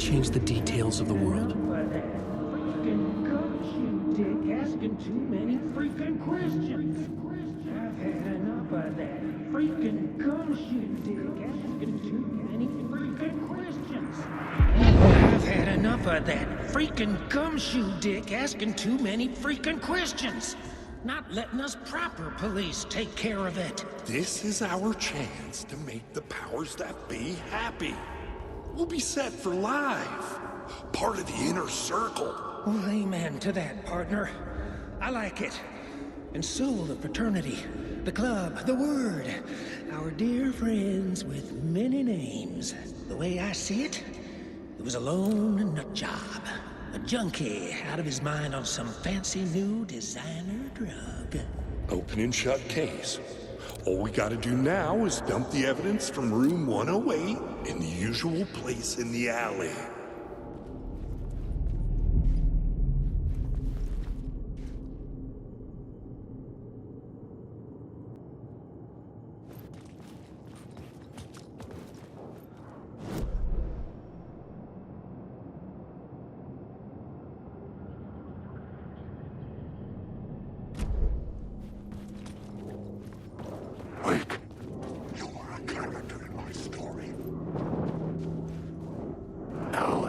Change the details of the world. Asking too many freaking questions. I've had enough of that freaking gumshoe dick asking too many freaking questions. I've had enough of that freaking gumshoe dick asking too many freaking questions. Not letting us proper police take care of it. This is our chance to make the powers that be happy. We'll be set for life. Part of the inner circle. Well, amen to that, partner. I like it. And so the fraternity, the club, the word. Our dear friends with many names. The way I see it, it was a lone nut job. A junkie out of his mind on some fancy new designer drug. Open and shut case. All we gotta do now is dump the evidence from room 108 in the usual place in the alley. Now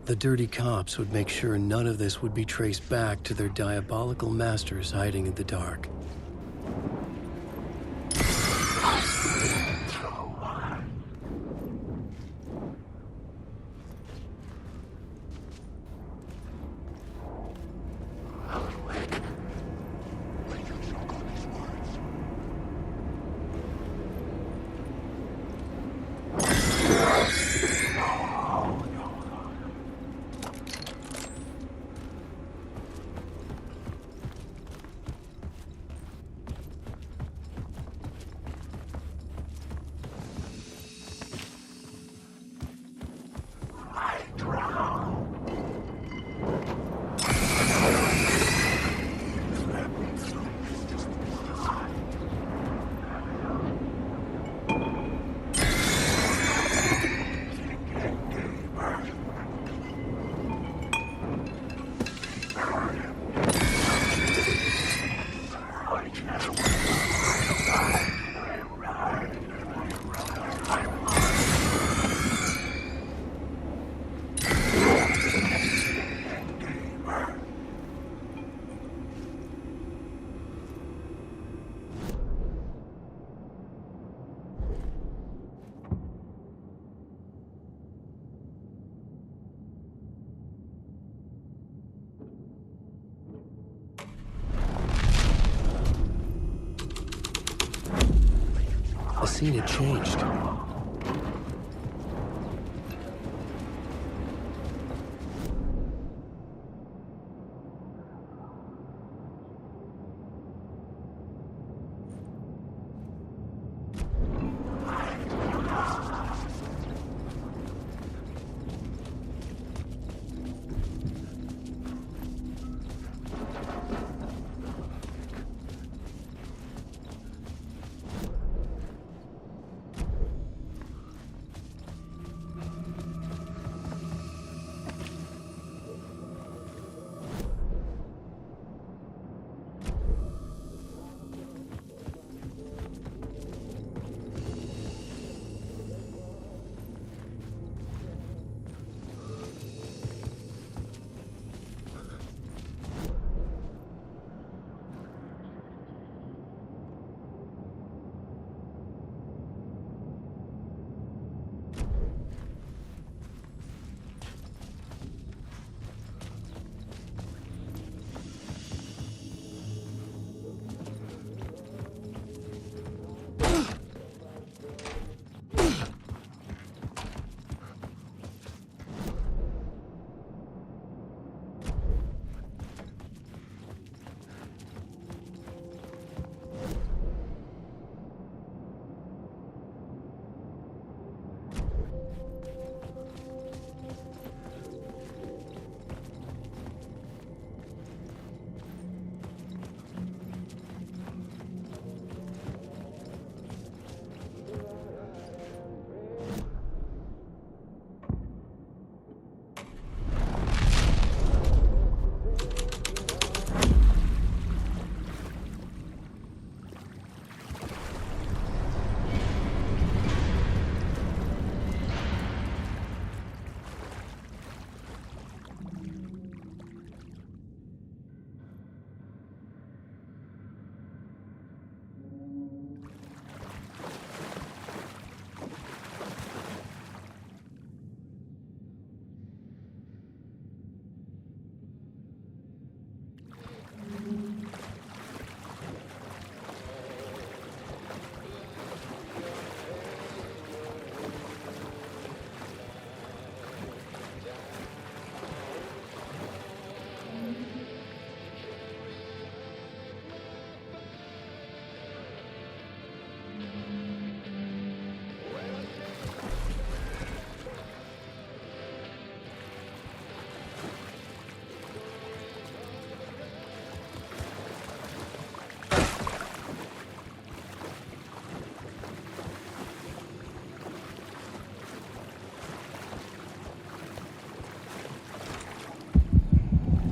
The dirty cops would make sure none of this would be traced back to their diabolical masters hiding in the dark. The scene had changed.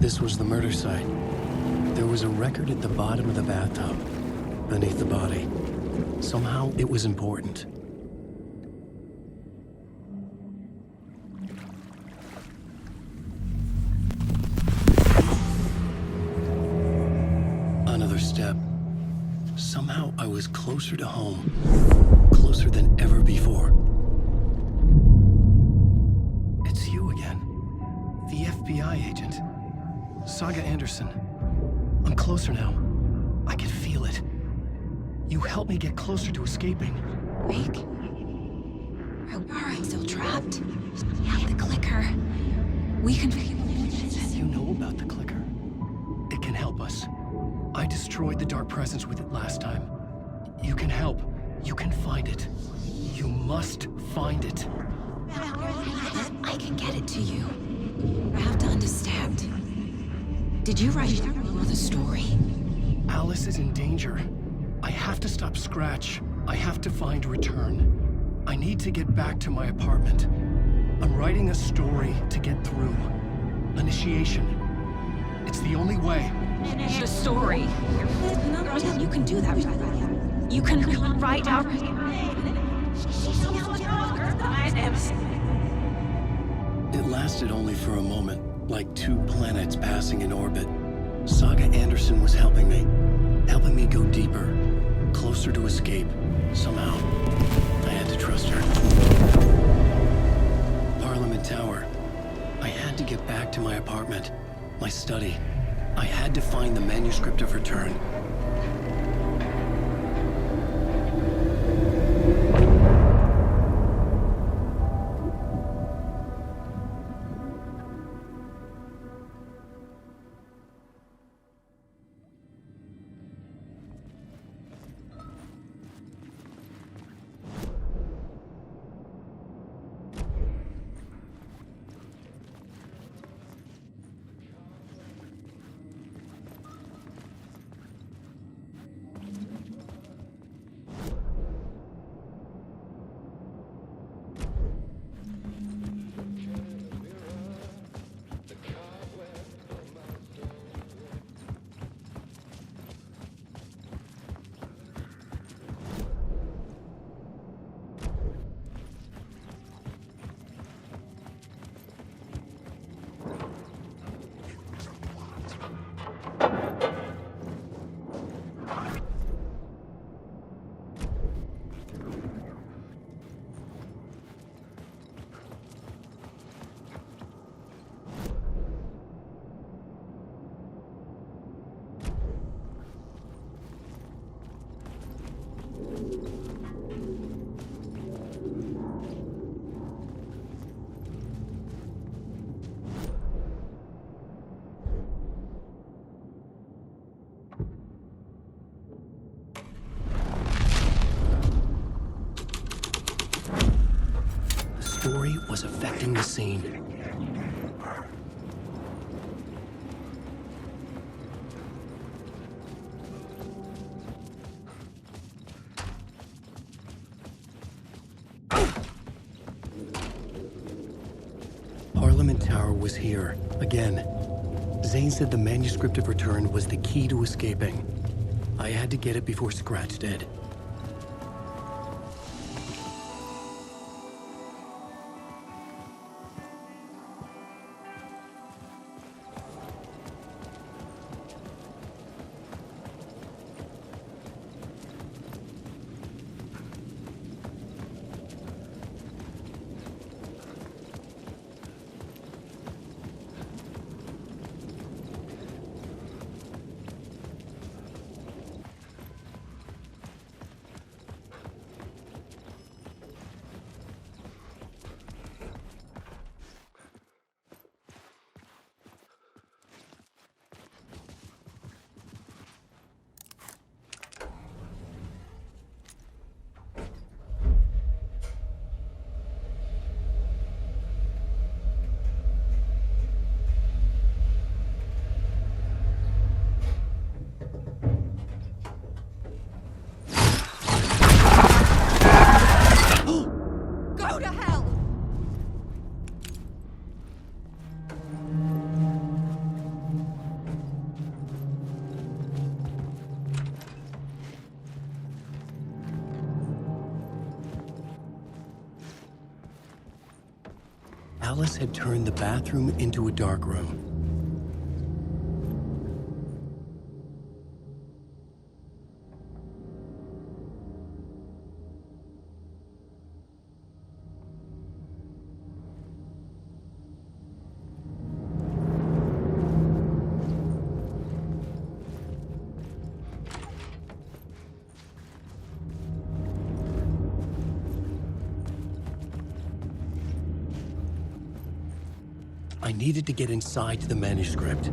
This was the murder site. There was a record at the bottom of the bathtub, beneath the body. Somehow, it was important. step, somehow I was closer to home. Closer than ever before. It's you again. The FBI agent. Saga Anderson. I'm closer now. I can feel it. You helped me get closer to escaping. Wake? Are I still trapped? We have the clicker. We can... You know about the clicker. It can help us. I destroyed the dark presence with it last time. You can help. You can find it. You must find it. I can get it to you. I have to understand. Did you write the story? Alice is in danger. I have to stop Scratch. I have to find Return. I need to get back to my apartment. I'm writing a story to get through. Initiation. It's the only way. The story. You can do that. You can write out... It lasted only for a moment, like two planets passing in orbit. Saga Anderson was helping me go deeper, closer to escape. Somehow, I had to trust her. Parliament Tower. I had to get back to my apartment, my study. I had to find the manuscript of Return. Story was affecting the scene. Parliament Tower was here, again. Zane said the manuscript of Return was the key to escaping. I had to get it before Scratch did. Alice had turned the bathroom into a dark room. I needed to get inside the manuscript.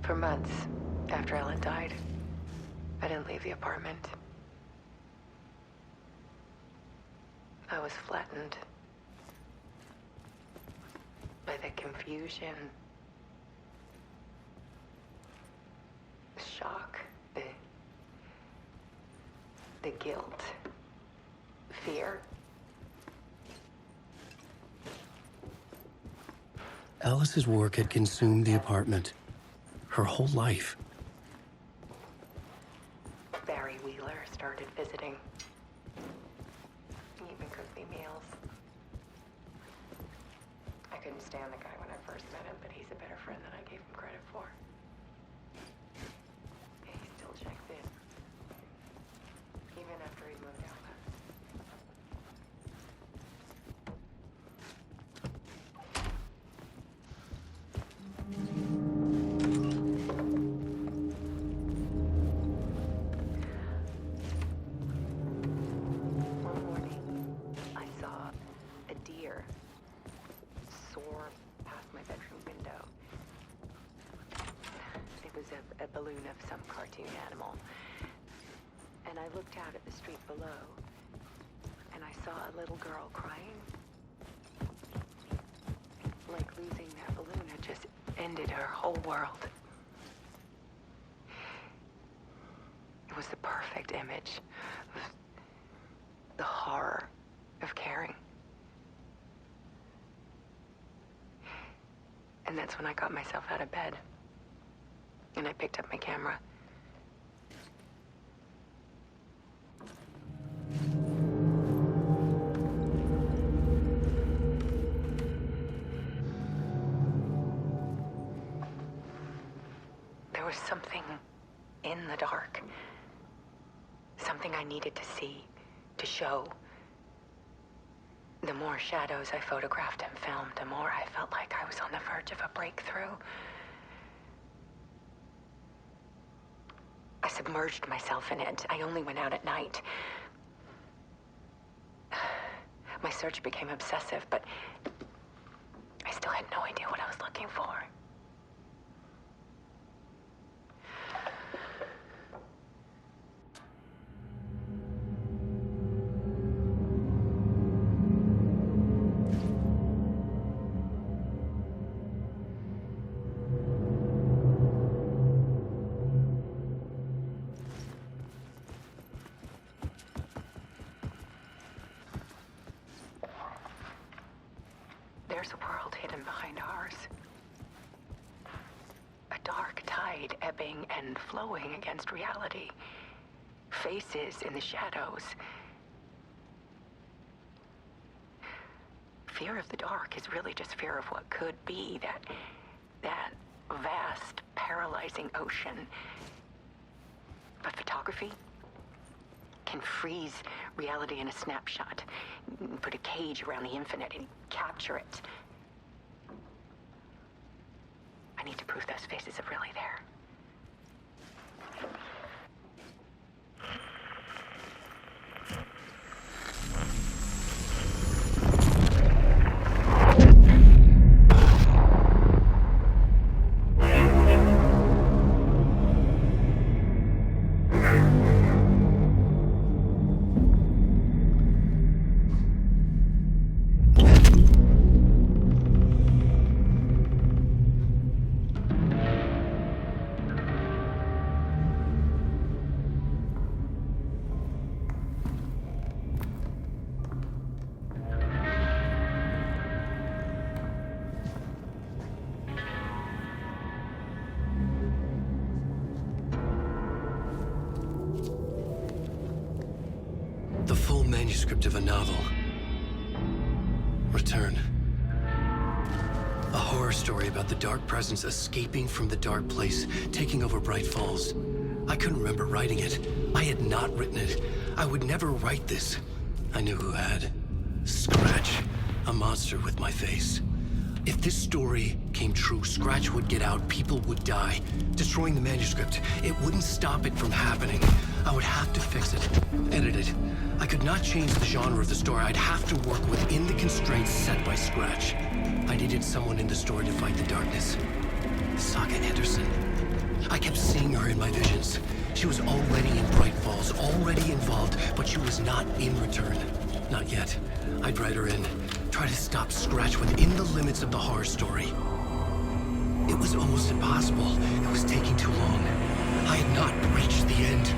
For months after Ellen died, I didn't leave the apartment. I was flattened by the confusion, the shock, the guilt, fear. Alice's work had consumed the apartment. Her whole life. Barry Wheeler started visiting. He even cooked me meals. I couldn't stand the guy when I first met him, but he's a better friend than I gave him credit for. He still checks in. Even after he's moved out. A balloon of some cartoon animal. And I looked out at the street below, and I saw a little girl crying. Like losing that balloon had just ended her whole world. It was the perfect image of the horror of caring. And that's when I got myself out of bed. And I picked up my camera. There was something in the dark. Something I needed to see, to show. The more shadows I photographed and filmed, the more I felt like I was on the verge of a breakthrough. I submerged myself in it. I only went out at night. My search became obsessive, but I still had no idea what I was looking for. There's a world hidden behind ours. A dark tide ebbing and flowing against reality. Faces in the shadows. Fear of the dark is really just fear of what could be, that vast, paralyzing ocean. But photography can freeze reality in a snapshot, put a cage around the infinite and capture it. I need to prove those faces are really there. The full manuscript of a novel. Return. A horror story about the dark presence escaping from the dark place, taking over Bright Falls. I couldn't remember writing it. I had not written it. I would never write this. I knew who had. Scratch. A monster with my face. If this story came true, Scratch would get out, people would die. Destroying the manuscript, it wouldn't stop it from happening. I would have to fix it, edit it. I could not change the genre of the story. I'd have to work within the constraints set by Scratch. I needed someone in the story to fight the darkness. Saga Anderson. I kept seeing her in my visions. She was already in Bright Falls, already involved, but she was not in return. Not yet. I'd write her in. Try to stop Scratch within the limits of the horror story. It was almost impossible. It was taking too long. I had not reached the end.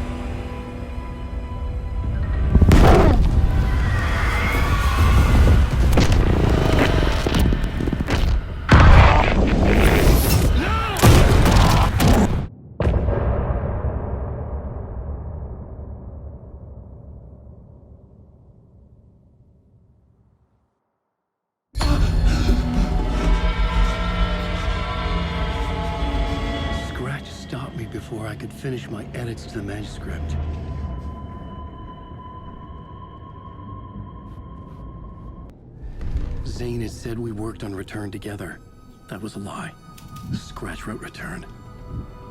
Before I could finish my edits to the manuscript. Zane had said we worked on Return together. That was a lie. Scratch wrote Return.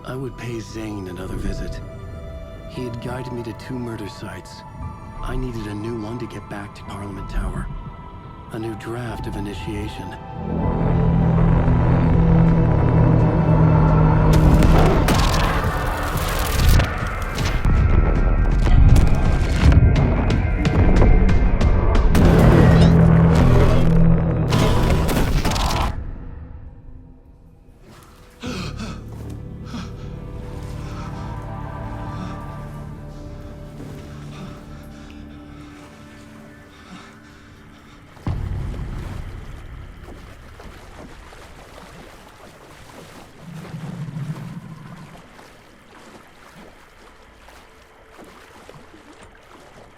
I would pay Zane another visit. He had guided me to 2 murder sites. I needed a new one to get back to Parliament Tower. A new draft of Initiation.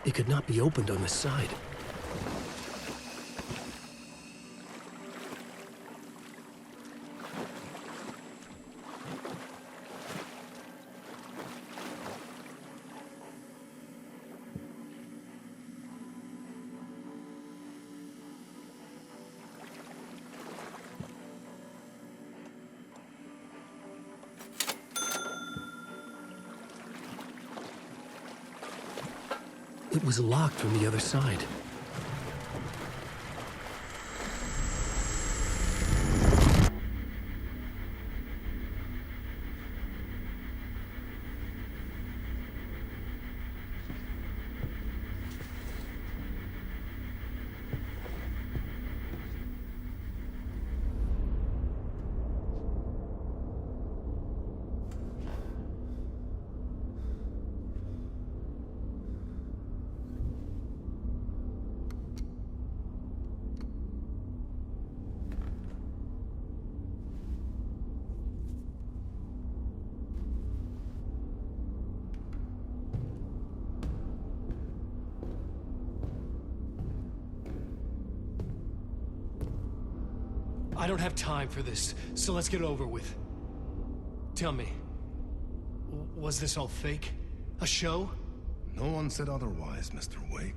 It could not be opened on this side. It was locked from the other side. I don't have time for this, so let's get it over with. Tell me, was this all fake? A show? No one said otherwise, Mr. Wake.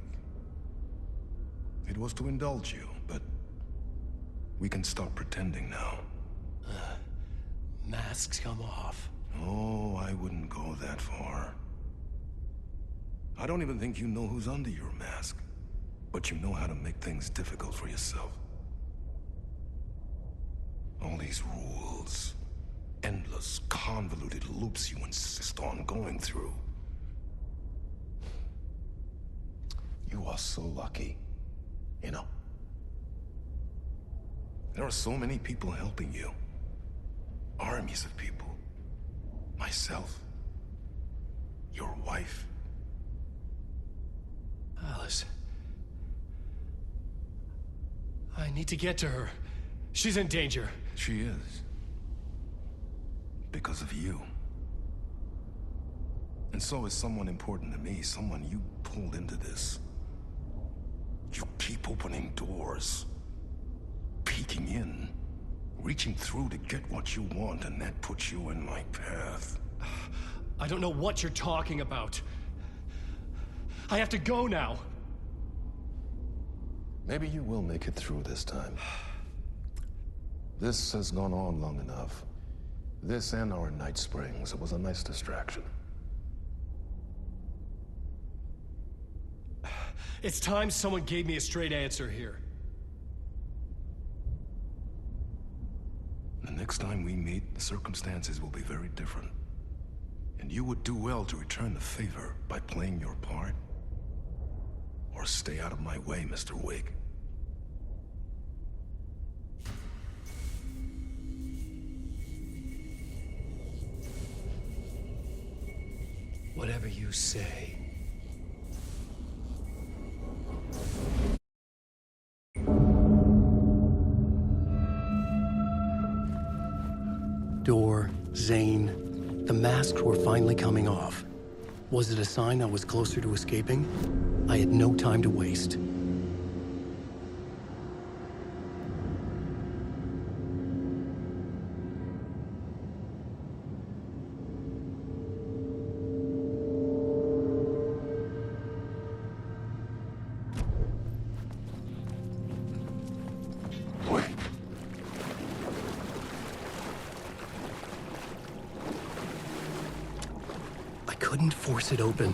It was to indulge you, but we can stop pretending now. Masks come off. Oh, I wouldn't go that far. I don't even think you know who's under your mask, but you know how to make things difficult for yourself. All these rules, endless, convoluted loops you insist on going through. You are so lucky, you know. There are so many people helping you. Armies of people. Myself. Your wife. Alice. I need to get to her. She's in danger. She is. Because of you. And so is someone important to me, someone you pulled into this. You keep opening doors. Peeking in. Reaching through to get what you want, and that puts you in my path. I don't know what you're talking about. I have to go now. Maybe you will make it through this time. This has gone on long enough. This and our Night Springs, it was a nice distraction. It's time someone gave me a straight answer here. The next time we meet, the circumstances will be very different. And you would do well to return the favor by playing your part. Or stay out of my way, Mr. Wake. Whatever you say. Door, Zane, the masks were finally coming off. Was it a sign I was closer to escaping? I had no time to waste. Couldn't force it open.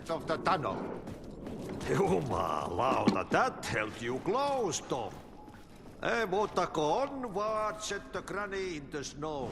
Of the tunnel. Jumalauta, that held you close, Tom. Ei muuta kuin onward, set the granny in the snow.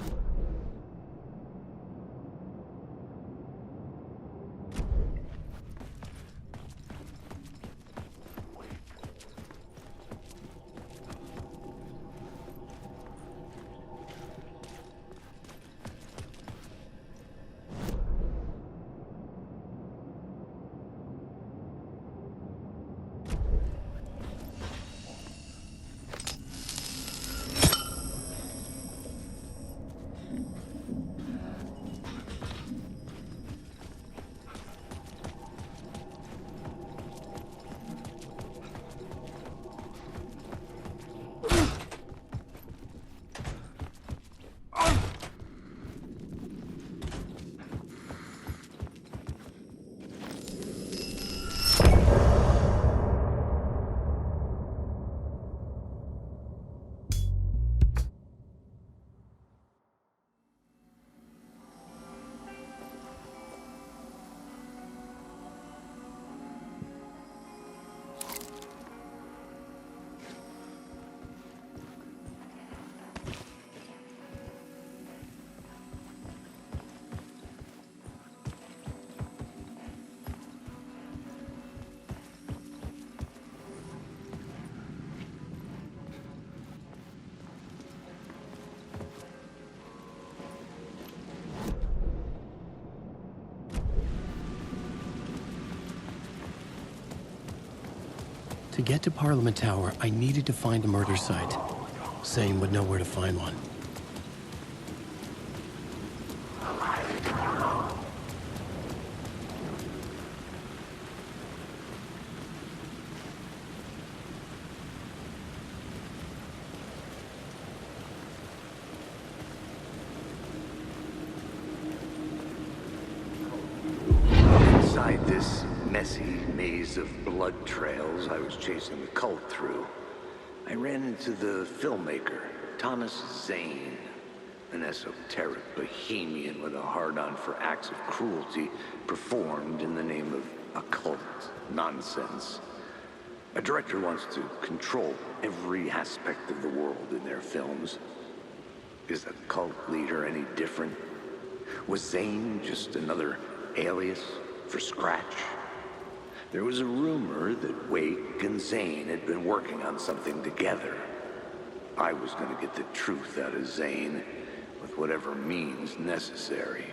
To get to Parliament Tower, I needed to find a murder site. Zane would know where to find one. Inside this messy maze of blood trails I was chasing the cult through, I ran into the filmmaker, Thomas Zane, an esoteric bohemian with a hard-on for acts of cruelty performed in the name of occult nonsense. A director wants to control every aspect of the world in their films. Is a cult leader any different? Was Zane just another alias for Scratch? There was a rumor that Wake and Zane had been working on something together. I was gonna get the truth out of Zane with whatever means necessary.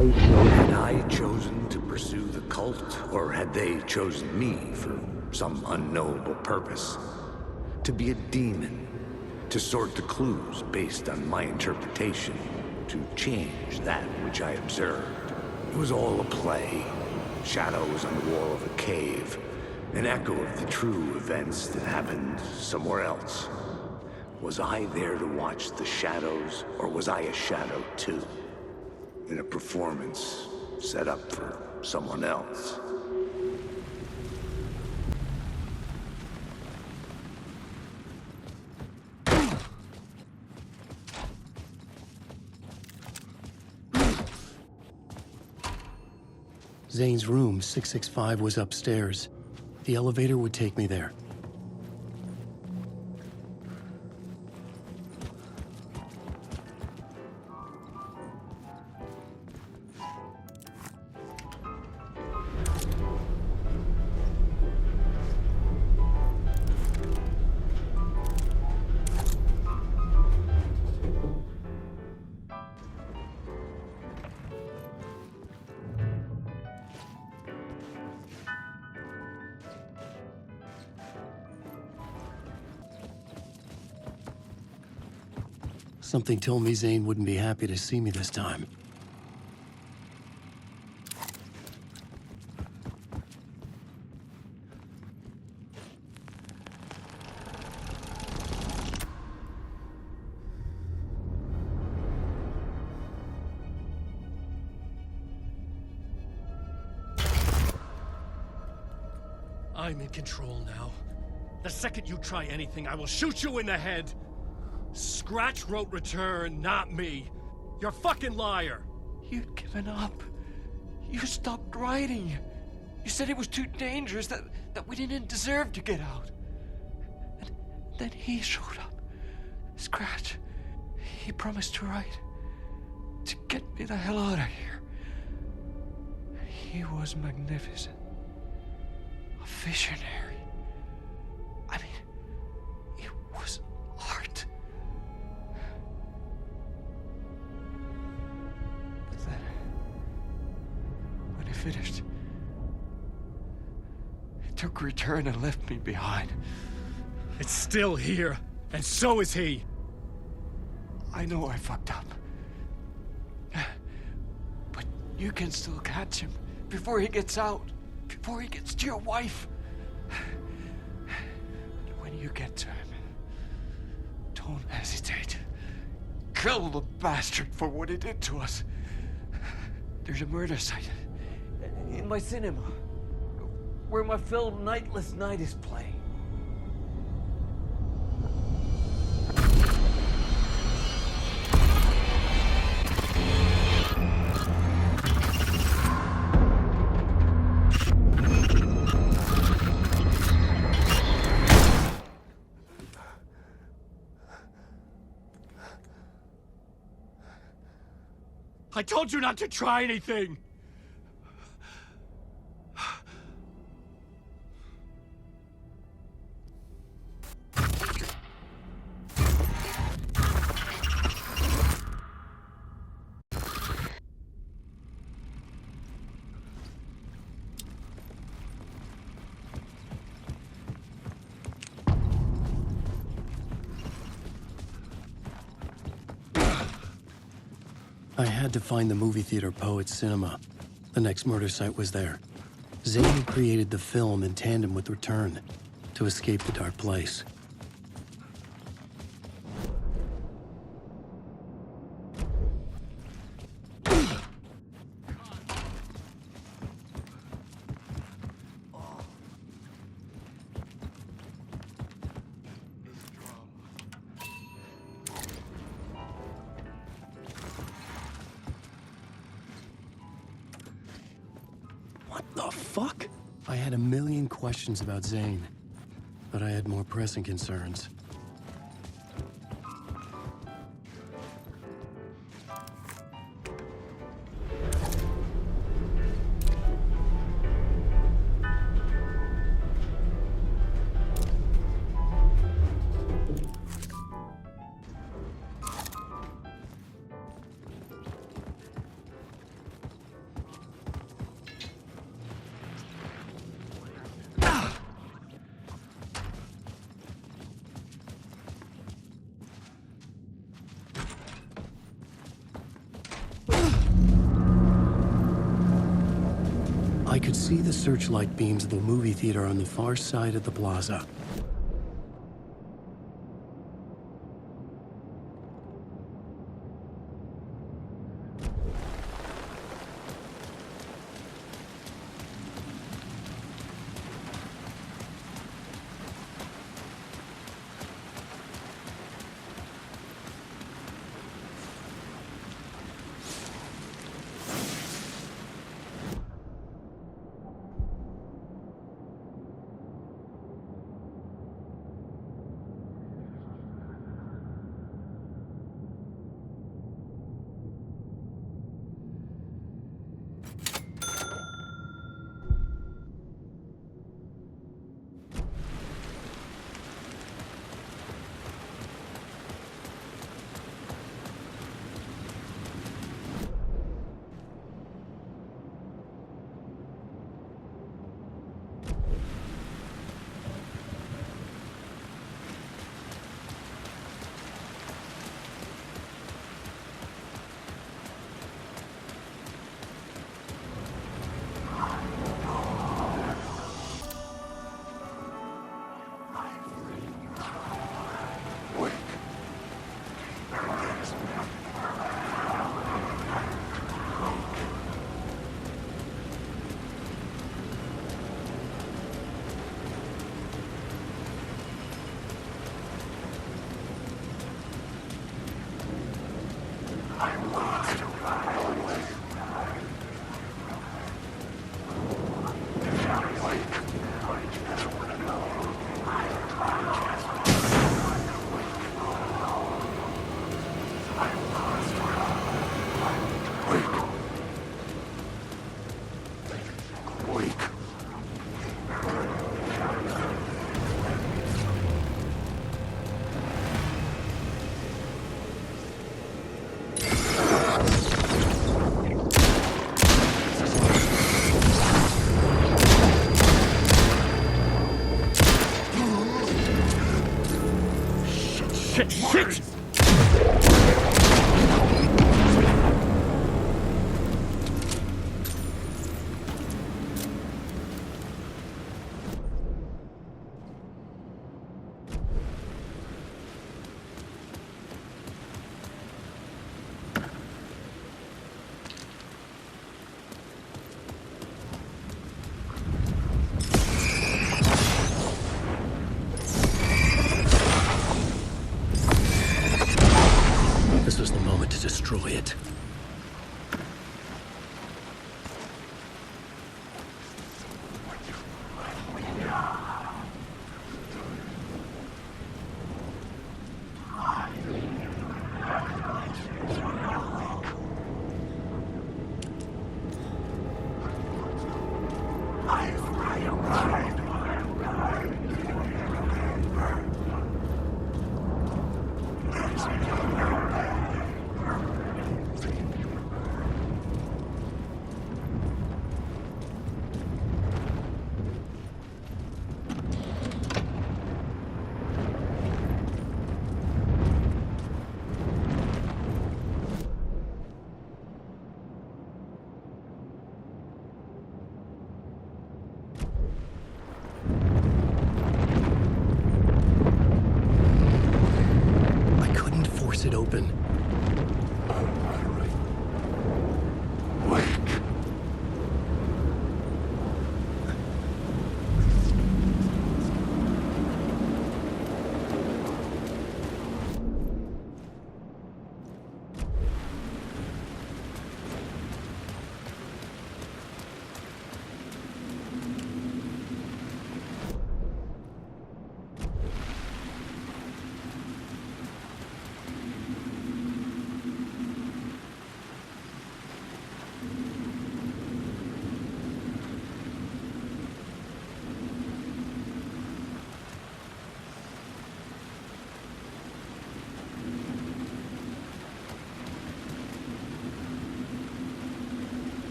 Had I chosen to pursue the cult, or had they chosen me for some unknowable purpose? To be a demon, to sort the clues based on my interpretation, to change that which I observed. It was all a play. Shadows on the wall of a cave. An echo of the true events that happened somewhere else. Was I there to watch the shadows, or was I a shadow too? In a performance set up for someone else. Zane's room, 665, was upstairs. The elevator would take me there. Something told me Zane wouldn't be happy to see me this time. I'm in control now. The second you try anything, I will shoot you in the head! Scratch wrote return, not me. You're a fucking liar. You'd given up. You stopped writing. You said it was too dangerous, that we didn't deserve to get out. And then he showed up. Scratch. He promised to write. To get me the hell out of here. He was magnificent. A visionary. I mean, it was art. When he finished, he took return and left me behind. It's still here, and so is he. I know I fucked up. But you can still catch him before he gets out, before he gets to your wife. When you get to him, don't hesitate. Kill the bastard for what he did to us. There's a murder site in my cinema where my film Nightless Night is playing. I told you not to try anything! I had to find the movie theater Poet's Cinema. The next murder site was there. Zane created the film in tandem with Return to escape the dark place. The fuck? I had a million questions about Zane, but I had more pressing concerns. I could see the searchlight beams of the movie theater on the far side of the plaza. Shit!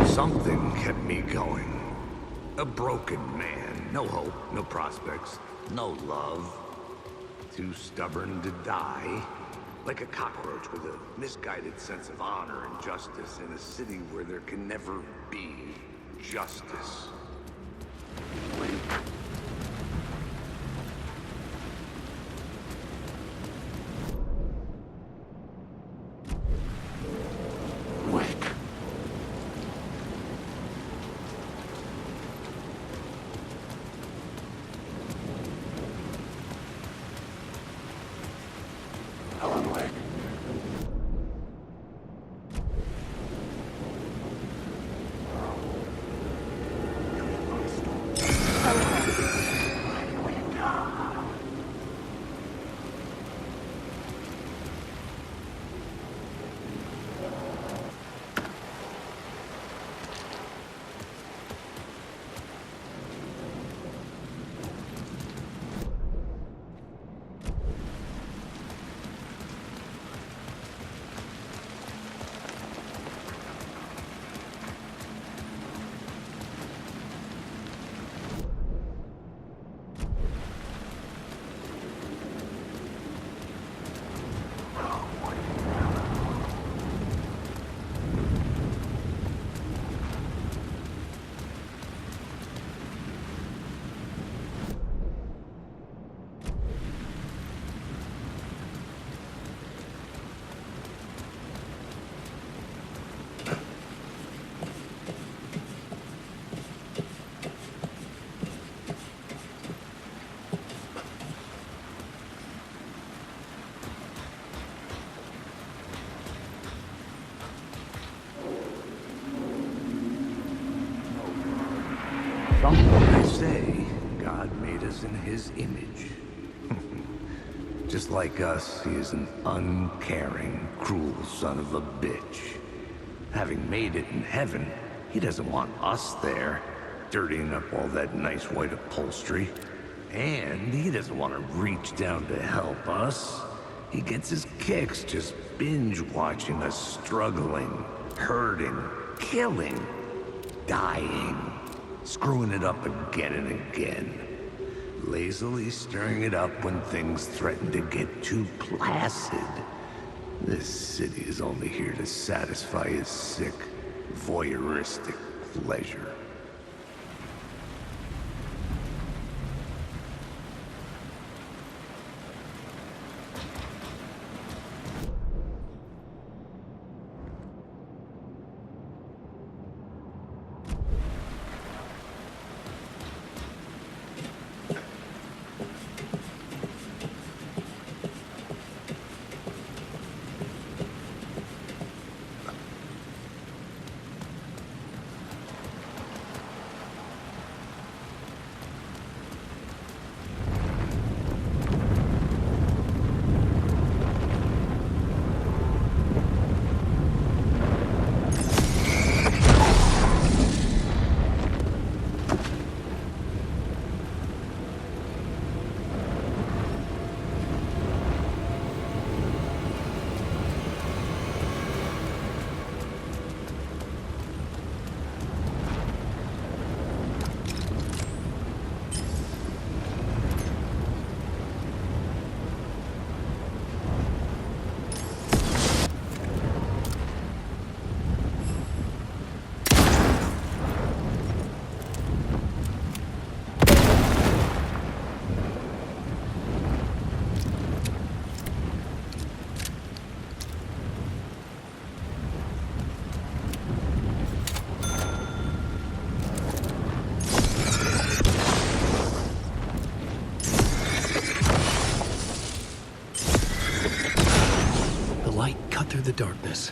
Something kept me going. A broken man. No hope, no prospects, no love. Too stubborn to die. Like a cockroach with a misguided sense of honor and justice in a city where there can never be justice. I say, God made us in his image. Just like us, he is an uncaring, cruel son of a bitch. Having made it in heaven, he doesn't want us there, dirtying up all that nice white upholstery. And he doesn't want to reach down to help us. He gets his kicks just binge-watching us struggling, hurting, killing, dying. Screwing it up again and again. Lazily stirring it up when things threaten to get too placid. This city is only here to satisfy his sick, voyeuristic pleasure. Through the darkness.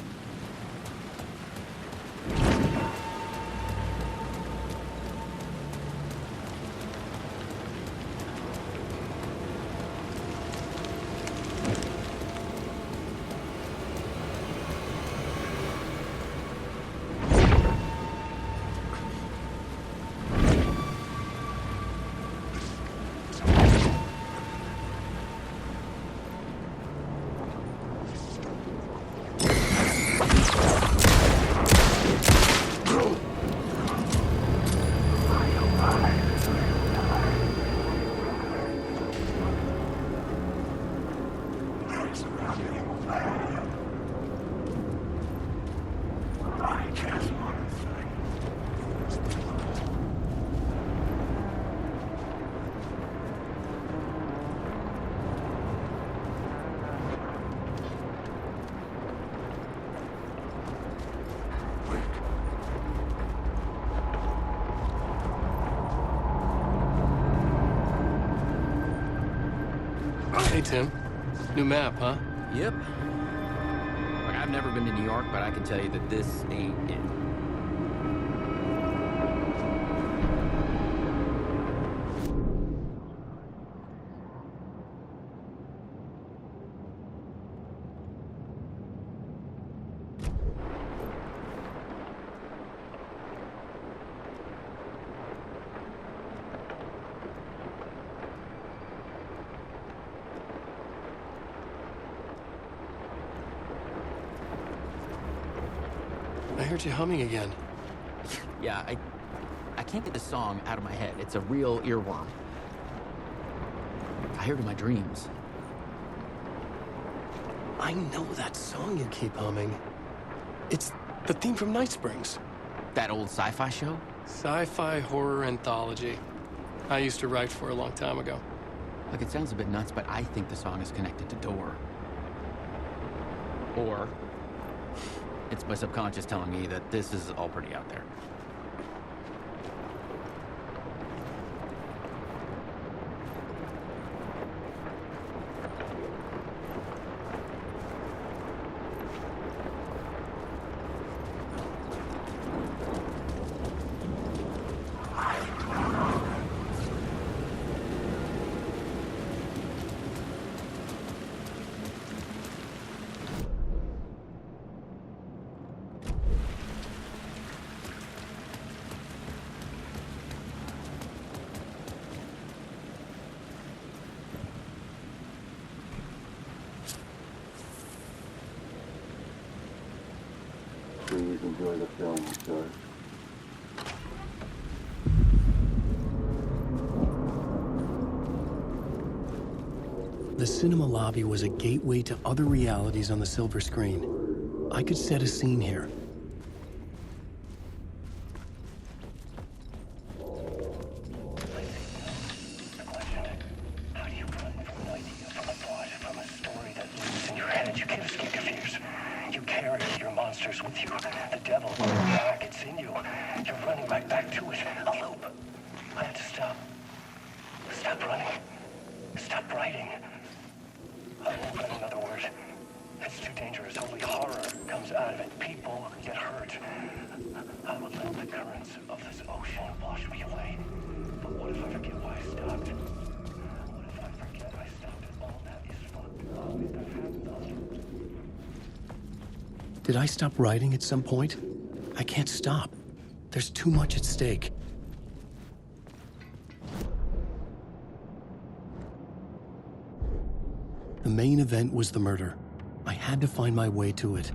Hey, Tim. New map, huh? Yep. Like, I've never been to New York, but I can tell you that this ain't it. I heard you humming again. Yeah, I can't get this song out of my head. It's a real earworm. I hear it in my dreams. I know that song you keep humming. It's the theme from Night Springs. That old sci-fi show? Sci-fi horror anthology. I used to write for a long time ago. Look, it sounds a bit nuts, but I think the song is connected to Door. Or it's my subconscious telling me that this is all pretty out there. Please enjoy the film, sir. The cinema lobby was a gateway to other realities on the silver screen. I could set a scene here. Did I stop writing at some point? I can't stop. There's too much at stake. The main event was the murder. I had to find my way to it.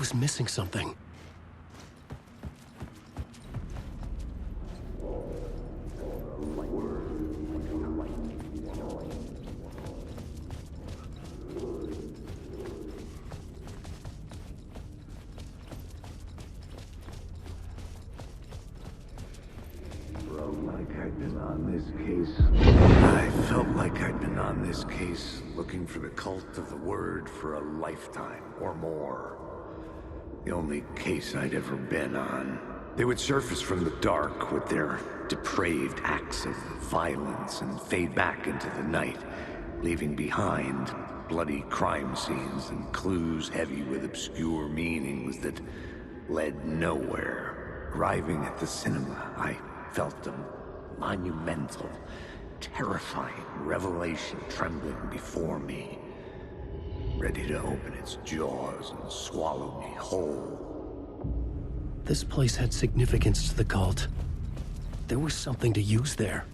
was missing something. I felt like I'd been on this case, looking for the cult of the word for a lifetime or more. The only case I'd ever been on. They would surface from the dark with their depraved acts of violence and fade back into the night, leaving behind bloody crime scenes and clues heavy with obscure meanings that led nowhere. Arriving at the cinema, I felt a monumental, terrifying revelation trembling before me, ready to open its jaws and swallow me whole. This place had significance to the cult. There was something to use there.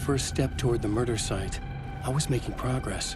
First step toward the murder site. I was making progress.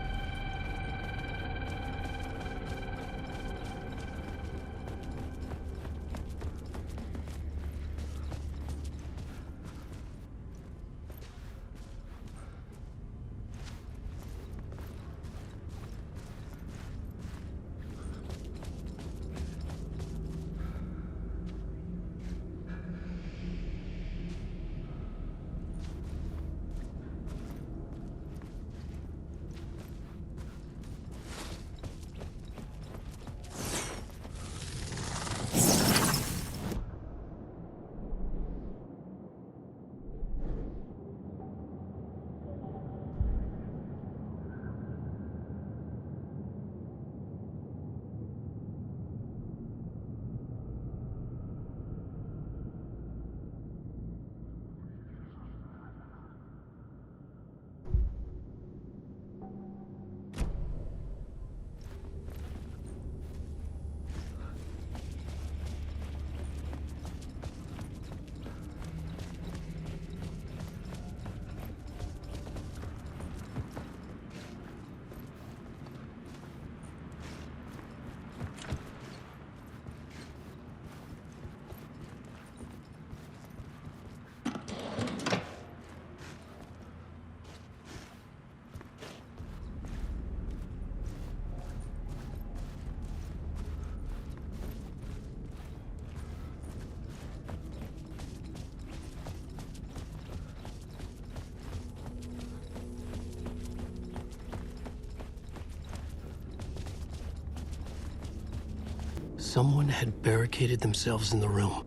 Someone had barricaded themselves in the room.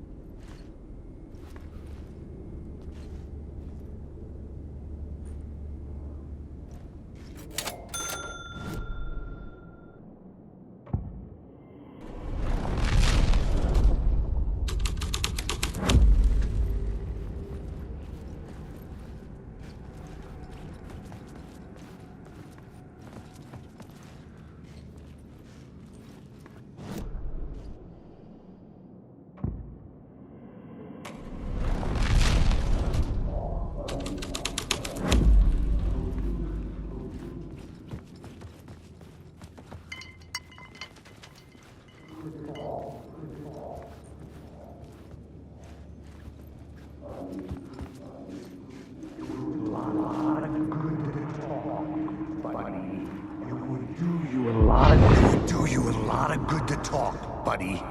Do you a lot of good to talk, buddy.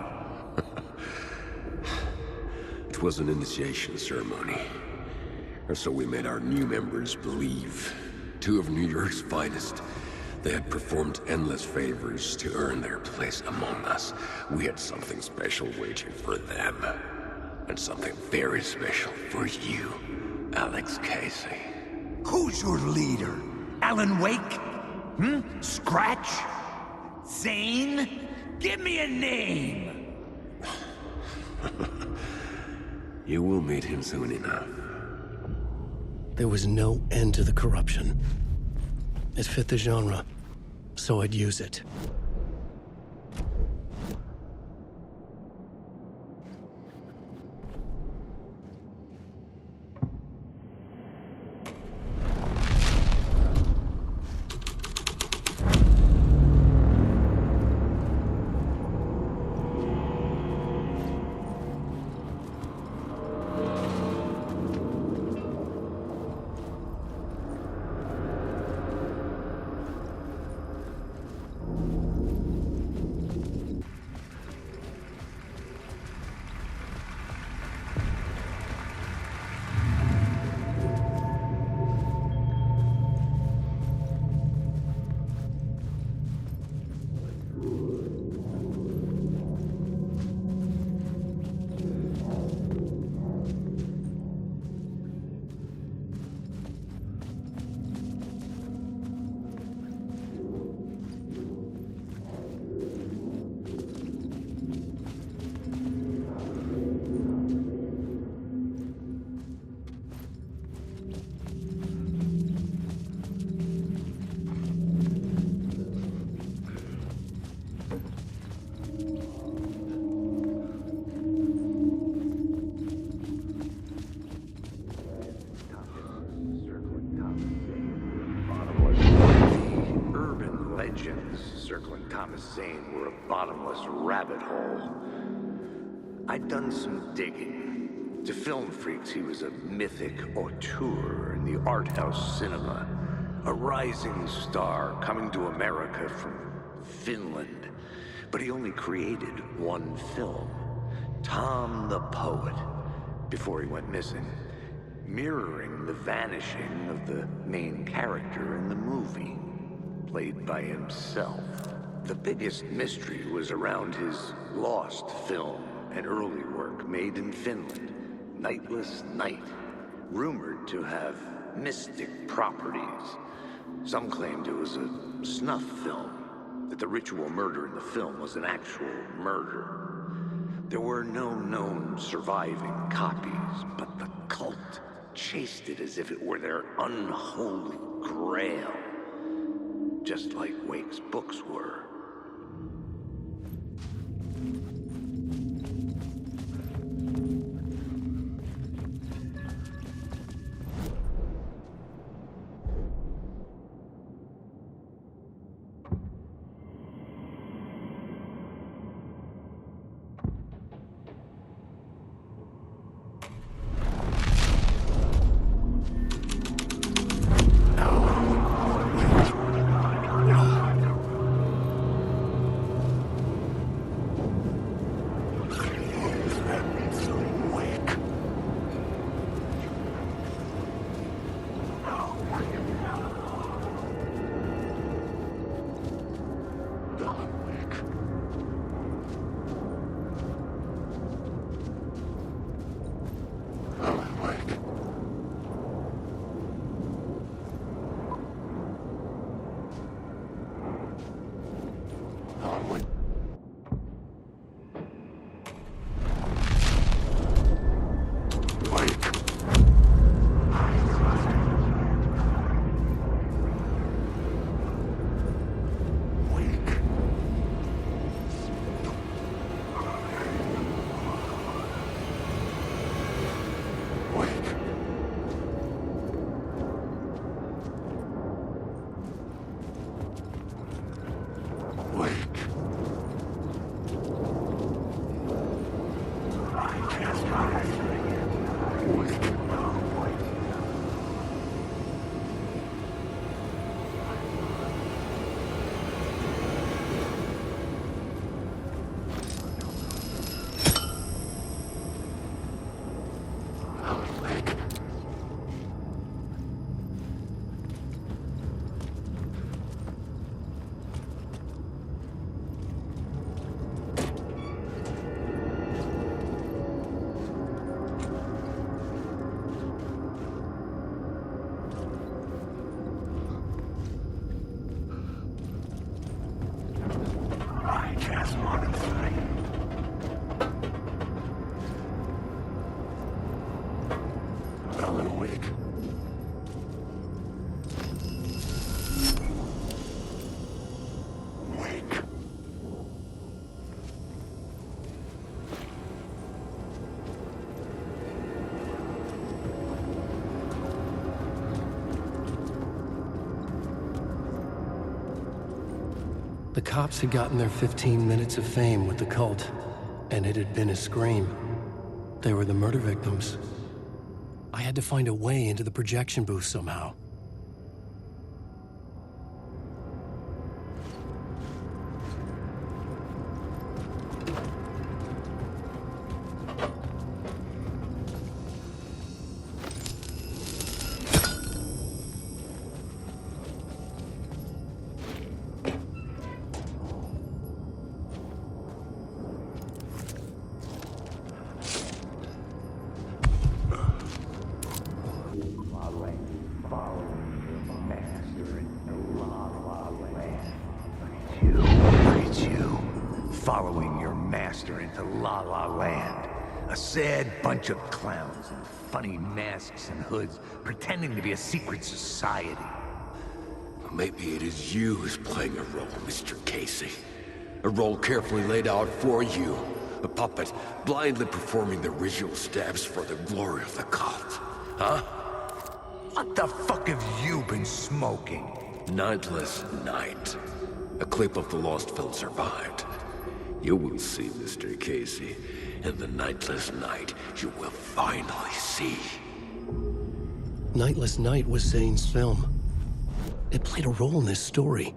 It was an initiation ceremony. Or so we made our new members believe. Two of New York's finest. They had performed endless favors to earn their place among us. We had something special waiting for them. And something very special for you, Alex Casey. Who's your leader? Alan Wake? Scratch? Zane? Give me a name! You will meet him soon enough. There was no end to the corruption. It fit the genre, so I'd use it. Circling Thomas Zane were a bottomless rabbit hole. I'd done some digging. To film freaks, he was a mythic auteur in the art house cinema. A rising star coming to America from Finland. But he only created one film, Tom the Poet, before he went missing, mirroring the vanishing of the main character in the movie, played by himself. The biggest mystery was around his lost film, an early work made in Finland, Nightless Night, rumored to have mystic properties. Some claimed it was a snuff film, that the ritual murder in the film was an actual murder. There were no known surviving copies, but the cult chased it as if it were their unholy grail. Just like Wake's books were. The cops had gotten their 15 minutes of fame with the cult, and it had been a scream. They were the murder victims. I had to find a way into the projection booth somehow. Following your master into La La Land. A sad bunch of clowns in funny masks and hoods pretending to be a secret society. Maybe it is you who's playing a role, Mr. Casey. A role carefully laid out for you. A puppet blindly performing the ritual steps for the glory of the cult. Huh? What the fuck have you been smoking? Nightless Night. A clip of the lost film survived. You will see, Mr. Casey. In the Nightless Night, you will finally see. Nightless Night was Zane's film. It played a role in this story.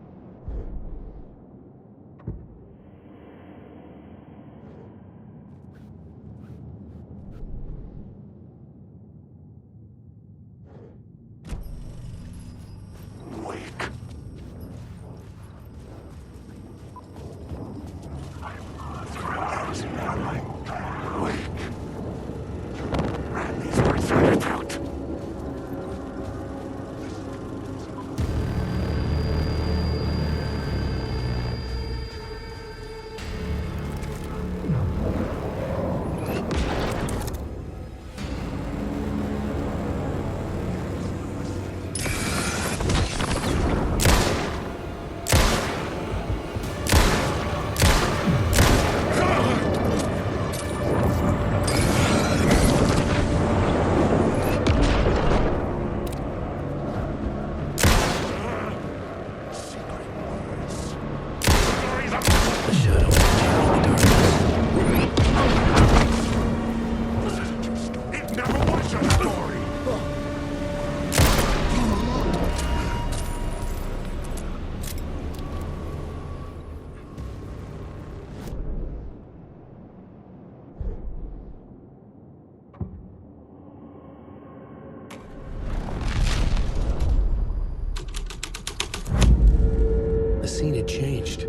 The scene had changed.